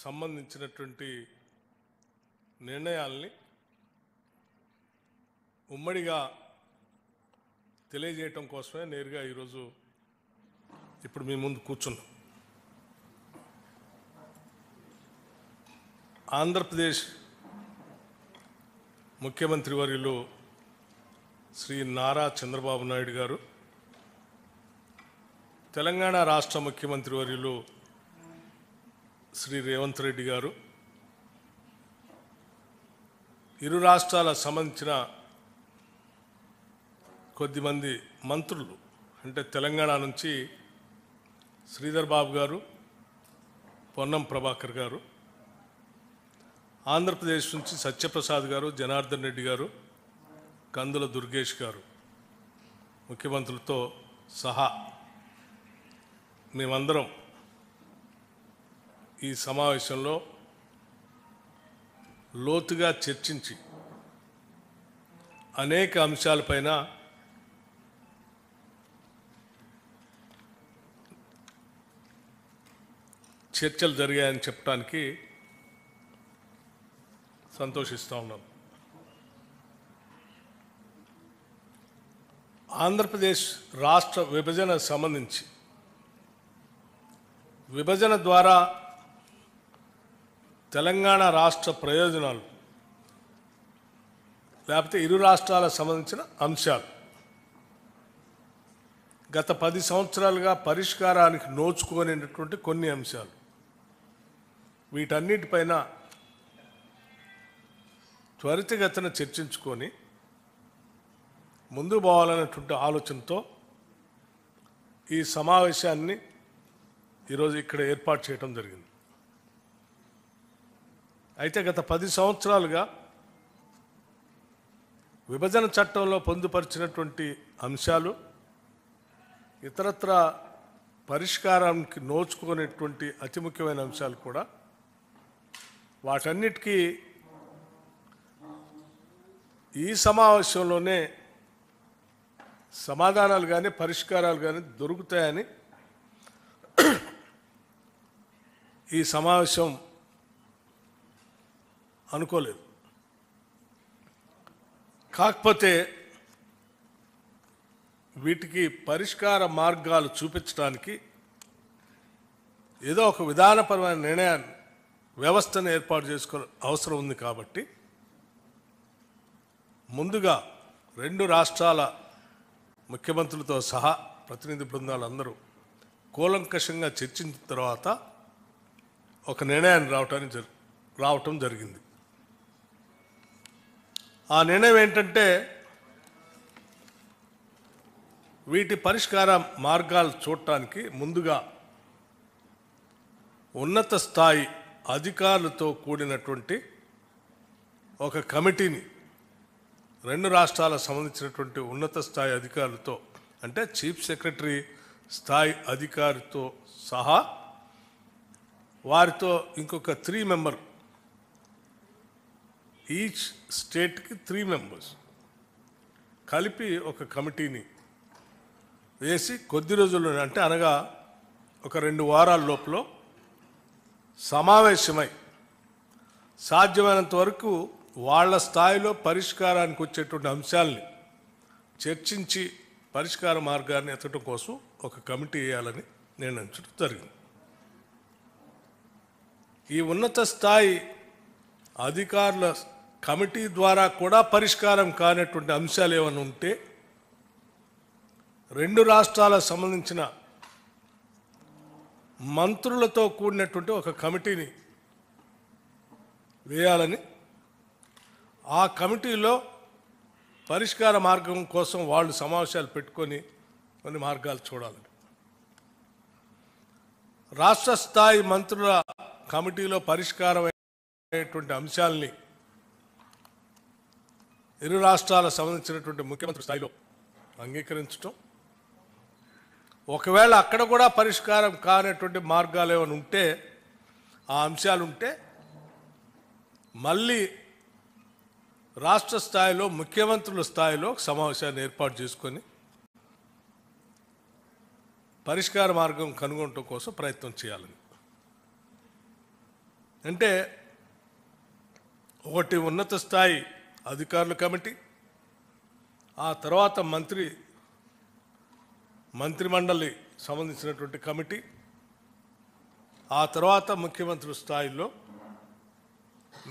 సంబంధించినటువంటి నిర్ణయాల్ని ఉమ్మడిగా తెలియజేయటం కోసమే నేరుగా ఈరోజు ఇప్పుడు మీ ముందు కూర్చున్నాం. ఆంధ్రప్రదేశ్ ముఖ్యమంత్రి వర్యులు శ్రీ నారా చంద్రబాబు నాయుడు గారు, తెలంగాణ రాష్ట్ర ముఖ్యమంత్రి వర్యులు శ్రీ రేవంత్ రెడ్డి గారు, ఇరు రాష్ట్రాల సంబంధించిన కొద్దిమంది మంత్రులు, అంటే తెలంగాణ నుంచి శ్రీధర్ బాబు గారు, పొన్నం ప్రభాకర్ గారు, ఆంధ్రప్రదేశ్ నుంచి సత్యప్రసాద్ గారు, జనార్దన్ రెడ్డి గారు, కందుల దుర్గేష్ గారు, ముఖ్యమంత్రులతో సహా మేమందరం ఈ సమావేశంలో లోతుగా చర్చించి అనేక అంశాలపైన చర్చలు జరిగాయని చెప్పడానికి సంతోషిస్తూ ఉన్నాను. ఆంధ్రప్రదేశ్ రాష్ట్ర విభజన సంబంధించి విభజన ద్వారా తెలంగాణ రాష్ట్ర ప్రయోజనాలు లేకపోతే ఇరు రాష్ట్రాలకు సంబంధించిన అంశాలు గత 10 సంవత్సరాలుగా పరిష్కారానికి నోచుకోలేనటువంటి కొన్ని అంశాలు, వీటన్నిటిపైన త్వరితగతిన చర్చించుకొని ముందు పోవాలనేటువంటి ఆలోచనతో ఈ సమావేశాన్ని ఈరోజు ఇక్కడ ఏర్పాటు చేయడం జరిగింది. అయితే గత 10 సంవత్సరాలుగా విభజన చట్టంలో పొందుపరిచినటువంటి అంశాలు, ఇతరత్ర పరిష్కారానికి నోచుకునేటువంటి అతి ముఖ్యమైన అంశాలు కూడా, వాటన్నిటికీ ఈ సమావేశంలోనే సమాధానాలు కానీ పరిష్కారాలు కానీ దొరుకుతాయని ఈ సమావేశం అనుకోలేదు. కాకపోతే వీటికి పరిష్కార మార్గాలు చూపించడానికి ఏదో ఒక విధానపరమైన నిర్ణయాన్ని, వ్యవస్థను ఏర్పాటు చేసుకోవాల్సిన అవసరం ఉంది. కాబట్టి ముందుగా 2 రాష్ట్రాల ముఖ్యమంత్రులతో సహా ప్రతినిధి బృందాలు అందరూ కూలంకషంగా చర్చించిన తర్వాత ఒక నిర్ణయాన్ని రావటం జరిగింది. ఆ నిర్ణయం ఏంటంటే, వీటి పరిష్కార మార్గాలు చూడటానికి ముందుగా ఉన్నత స్థాయి అధికారులతో కూడినటువంటి ఒక కమిటీని, 2 రాష్ట్రాలకు సంబంధించినటువంటి ఉన్నత స్థాయి అధికారులతో, అంటే చీఫ్ సెక్రటరీ స్థాయి అధికారితో సహా వారితో ఇంకొక 3 మెంబర్, ఈచ్ స్టేట్కి 3 మెంబర్స్ కలిపి ఒక కమిటీని వేసి కొద్ది రోజుల్లో, అంటే అనగా ఒక 2 వారాల లోపల సమావేశమై సాధ్యమైనంత వరకు వాళ్ళ స్థాయిలో పరిష్కారానికి వచ్చేటువంటి అంశాలని చర్చించి పరిష్కార మార్గాన్ని ఎత్తడం కోసం ఒక కమిటీ వేయాలని నిర్ణయించడం జరిగింది. ఈ ఉన్నత స్థాయి అధికారుల కమిటీ ద్వారా కూడా పరిష్కారం కానటువంటి అంశాలు ఏమైనా ఉంటే 2 రాష్ట్రాలకు సంబంధించిన మంత్రులతో కూడినటువంటి ఒక కమిటీని వేయాలని, ఆ కమిటీలో పరిష్కార మార్గం కోసం వాళ్ళు సమావేశాలు పెట్టుకొని కొన్ని మార్గాలు చూడాలని, రాష్ట్ర స్థాయి మంత్రుల కమిటీలో పరిష్కారం అయ్యేటువంటి అంశాలని ఇరు రాష్ట్రాలకు సంబంధించినటువంటి ముఖ్యమంత్రి స్థాయిలో అంగీకరించడం, ఒకవేళ అక్కడ కూడా పరిష్కారం కానటువంటి మార్గాలు ఏమైనా ఉంటే, ఆ అంశాలు ఉంటే మళ్ళీ రాష్ట్ర స్థాయిలో ముఖ్యమంత్రుల స్థాయిలో సమావేశాన్ని ఏర్పాటు చేసుకొని పరిష్కార మార్గం కనుగొనడం కోసం ప్రయత్నం చేయాలని. అంటే ఒకటి ఉన్నత స్థాయి అధికారుల కమిటీ, ఆ తర్వాత మంత్రిమండలి సంబంధించినటువంటి కమిటీ, ఆ తర్వాత ముఖ్యమంత్రి స్థాయిలో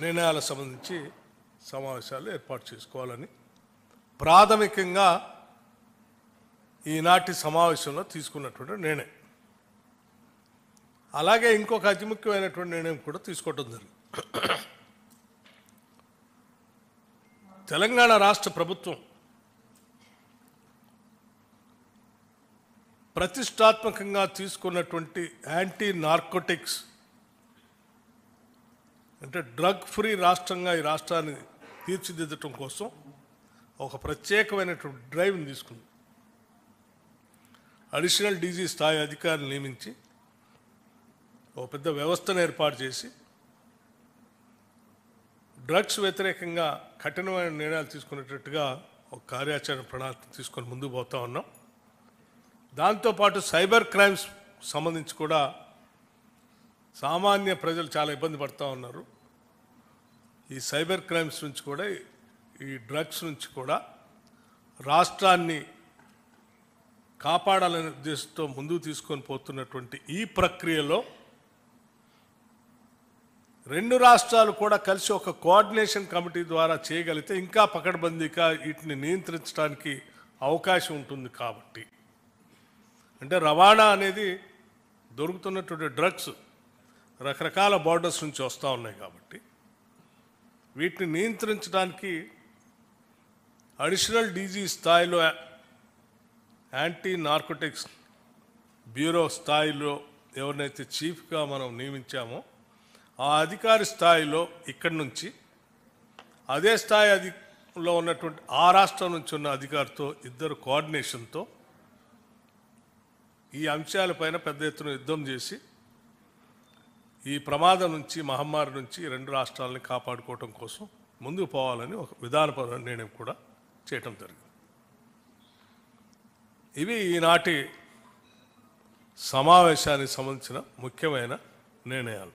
నిర్ణయాలకు సంబంధించి సమావేశాలు ఏర్పాటు చేసుకోవాలని ప్రాథమికంగా ఈనాటి సమావేశంలో తీసుకున్నటువంటి నిర్ణయం. అలాగే ఇంకొక అతి ముఖ్యమైనటువంటి నిర్ణయం కూడా తీసుకోవడం జరిగింది. తెలంగాణ రాష్ట్ర ప్రభుత్వం ప్రతిష్టాత్మకంగా తీసుకున్నటువంటి యాంటీ నార్కోటిక్స్ అంటే డ్రగ్ ఫ్రీ రాష్ట్రంగా ఈ రాష్ట్రాన్ని తీర్చిదిద్దటం కోసం ఒక ప్రత్యేకమైనటువంటి డ్రైవ్ని తీసుకుంది. అడిషనల్ డీజీ స్థాయి అధికారిని నియమించి ఒక పెద్ద వ్యవస్థను ఏర్పాటు చేసి డ్రగ్స్ వ్యతిరేకంగా కఠినమైన నిర్ణయాలు తీసుకునేటట్టుగా ఒక కార్యాచరణ ప్రణాళిక తీసుకొని ముందుకు పోతా ఉన్నాం. దాంతోపాటు సైబర్ క్రైమ్స్ సంబంధించి కూడా సామాన్య ప్రజలు చాలా ఇబ్బంది పడుతూ ఉన్నారు. ఈ సైబర్ క్రైమ్స్ నుంచి కూడా, ఈ డ్రగ్స్ నుంచి కూడా రాష్ట్రాన్ని కాపాడాలనే ఉద్దేశంతో ముందుకు తీసుకొని పోతున్నటువంటి ఈ ప్రక్రియలో రెండు రాష్ట్రాలు కూడా కలిసి ఒక కోఆర్డినేషన్ కమిటీ ద్వారా చేయగలిగితే ఇంకా పకడ్బందీగా వీటిని నియంత్రించడానికి అవకాశం ఉంటుంది. కాబట్టి అంటే రవాణా అనేది దొరుకుతున్నటువంటి డ్రగ్స్ రకరకాల బార్డర్స్ నుంచి వస్తూ ఉన్నాయి. కాబట్టి వీటిని నియంత్రించడానికి అడిషనల్ డీజీ స్థాయిలో యాంటీ నార్కోటిక్స్ బ్యూరో స్థాయిలో ఎవరినైతే చీఫ్గా మనం నియమించామో ఆ అధికారి స్థాయిలో ఇక్కడి నుంచి అదే స్థాయిలో ఉన్నటువంటి ఆ రాష్ట్రం నుంచి ఉన్న అధికారితో ఇద్దరు కోఆర్డినేషన్తో ఈ అంశాలపైన పెద్ద ఎత్తున యుద్ధం చేసి ఈ ప్రమాదం నుంచి, మహమ్మారి నుంచి రెండు రాష్ట్రాలని కాపాడుకోవటం కోసం ముందుకు పోవాలని ఒక విధానపరమైన నిర్ణయం కూడా చేయటం జరిగింది. ఇవి ఈనాటి సమావేశానికి సంబంధించిన ముఖ్యమైన నిర్ణయాలు.